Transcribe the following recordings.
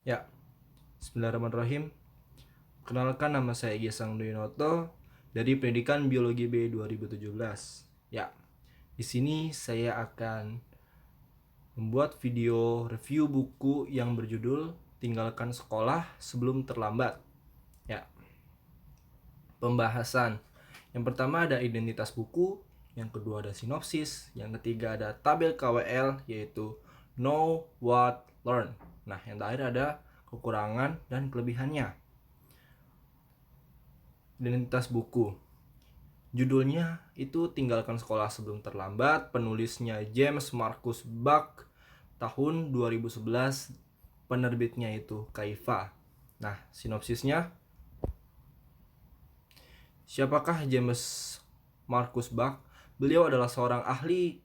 Ya, Bismillahirrahmanirrahim. Kenalkan, nama saya Gesang Dwinoto dari Pendidikan Biologi B 2017. Ya, di sini saya akan membuat video review buku yang berjudul Tinggalkan Sekolah Sebelum Terlambat. Ya, pembahasan. Yang pertama ada identitas buku, yang kedua ada sinopsis, yang ketiga ada tabel KWL yaitu Know What Learn. Nah, yang terakhir ada kekurangan dan kelebihannya. Identitas buku. Judulnya itu Tinggalkan Sekolah Sebelum Terlambat, penulisnya James Marcus Buck, tahun 2011, penerbitnya itu Kaifa. Nah, sinopsisnya, siapakah James Marcus Buck? Beliau adalah seorang ahli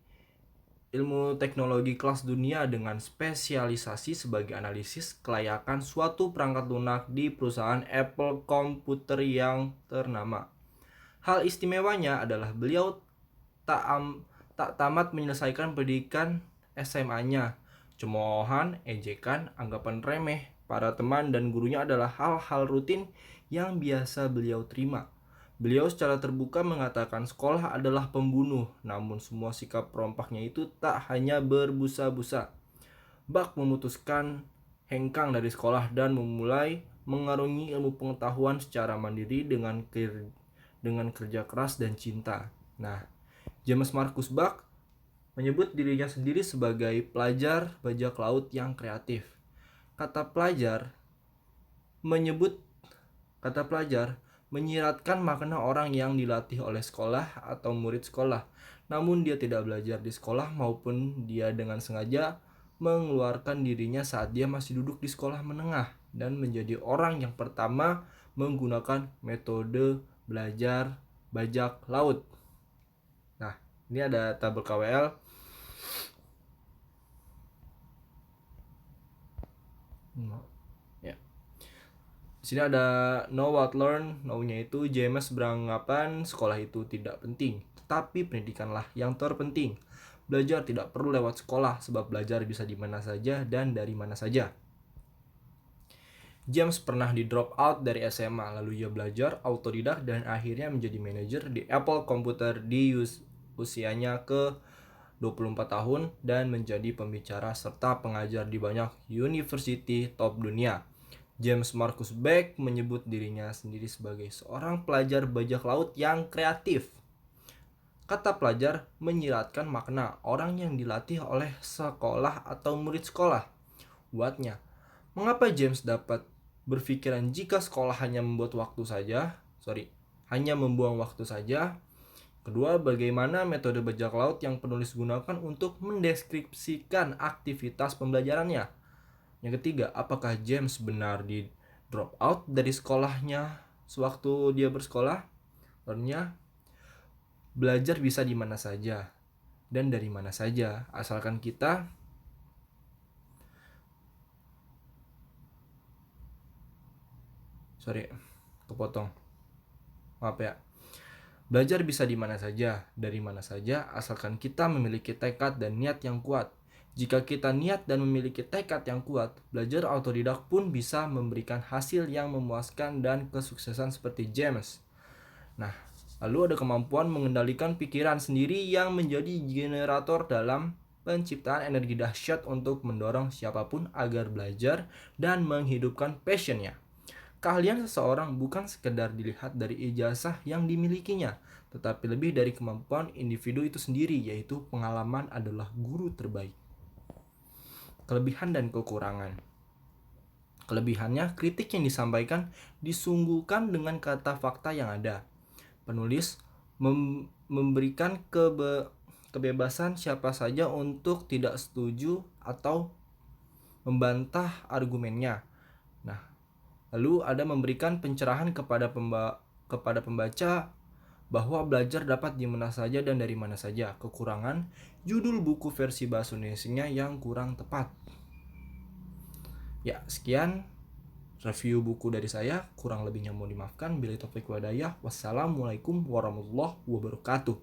ilmu teknologi kelas dunia dengan spesialisasi sebagai analisis kelayakan suatu perangkat lunak di perusahaan Apple komputer yang ternama. Hal istimewanya adalah beliau tak tamat menyelesaikan pendidikan SMA-nya. Cemoohan, ejekan, anggapan remeh para teman dan gurunya adalah hal-hal rutin yang biasa beliau terima. Beliau secara terbuka mengatakan sekolah adalah pembunuh, namun semua sikap perompaknya itu tak hanya berbusa-busa. Buck memutuskan hengkang dari sekolah dan memulai mengarungi ilmu pengetahuan secara mandiri dengan kerja keras dan cinta. Nah, James Marcus Buck menyebut dirinya sendiri sebagai pelajar bajak laut yang kreatif. Kata pelajar menyebut Kata pelajar menyiratkan makna orang yang dilatih oleh sekolah atau murid sekolah. Namun dia tidak belajar di sekolah maupun dia dengan sengaja mengeluarkan dirinya saat dia masih duduk di sekolah menengah dan menjadi orang yang pertama menggunakan metode belajar bajak laut. Nah, ini ada tabel KWL. Ya. Di sini ada know what learn. Know-nya itu James beranggapan sekolah itu tidak penting, tetapi pendidikanlah yang terpenting. Belajar tidak perlu lewat sekolah, sebab belajar bisa di mana saja dan dari mana saja. James pernah di drop out dari SMA, lalu ia belajar autodidak dan akhirnya menjadi manajer di Apple Computer di usianya ke 24 tahun dan menjadi pembicara serta pengajar di banyak university top dunia. James Marcus Buck menyebut dirinya sendiri sebagai seorang pelajar bajak laut yang kreatif. Kata pelajar menyiratkan makna orang yang dilatih oleh sekolah atau murid sekolah. Buatnya, mengapa James dapat berpikiran jika sekolah hanya hanya membuang waktu saja? Kedua, bagaimana metode bajak laut yang penulis gunakan untuk mendeskripsikan aktivitas pembelajarannya? Yang ketiga, apakah James benar di drop out dari sekolahnya sewaktu dia bersekolah? Lainnya, belajar bisa di mana saja dan dari mana saja, asalkan kita kepotong. Maaf ya. Belajar bisa di mana saja, dari mana saja, asalkan kita memiliki tekad dan niat yang kuat. Jika kita niat dan memiliki tekad yang kuat, belajar autodidak pun bisa memberikan hasil yang memuaskan dan kesuksesan seperti James. Nah, lalu ada kemampuan mengendalikan pikiran sendiri yang menjadi generator dalam penciptaan energi dahsyat untuk mendorong siapapun agar belajar dan menghidupkan passionnya. Keahlian seseorang bukan sekedar dilihat dari ijazah yang dimilikinya, tetapi lebih dari kemampuan individu itu sendiri, yaitu pengalaman adalah guru terbaik. Kelebihan dan kekurangan. Kelebihannya, kritik yang disampaikan disungguhkan dengan kata fakta yang ada. Penulis memberikan kebebasan siapa saja untuk tidak setuju atau membantah argumennya. Nah, lalu ada memberikan pencerahan kepada pembaca bahwa belajar dapat di mana saja dan dari mana saja. Kekurangan, judul buku versi bahasa Indonesianya yang kurang tepat. Ya, sekian review buku dari saya. Kurang lebihnya mohon dimaafkan. Billahi taufiq wal hidayah. Wassalamualaikum warahmatullahi wabarakatuh.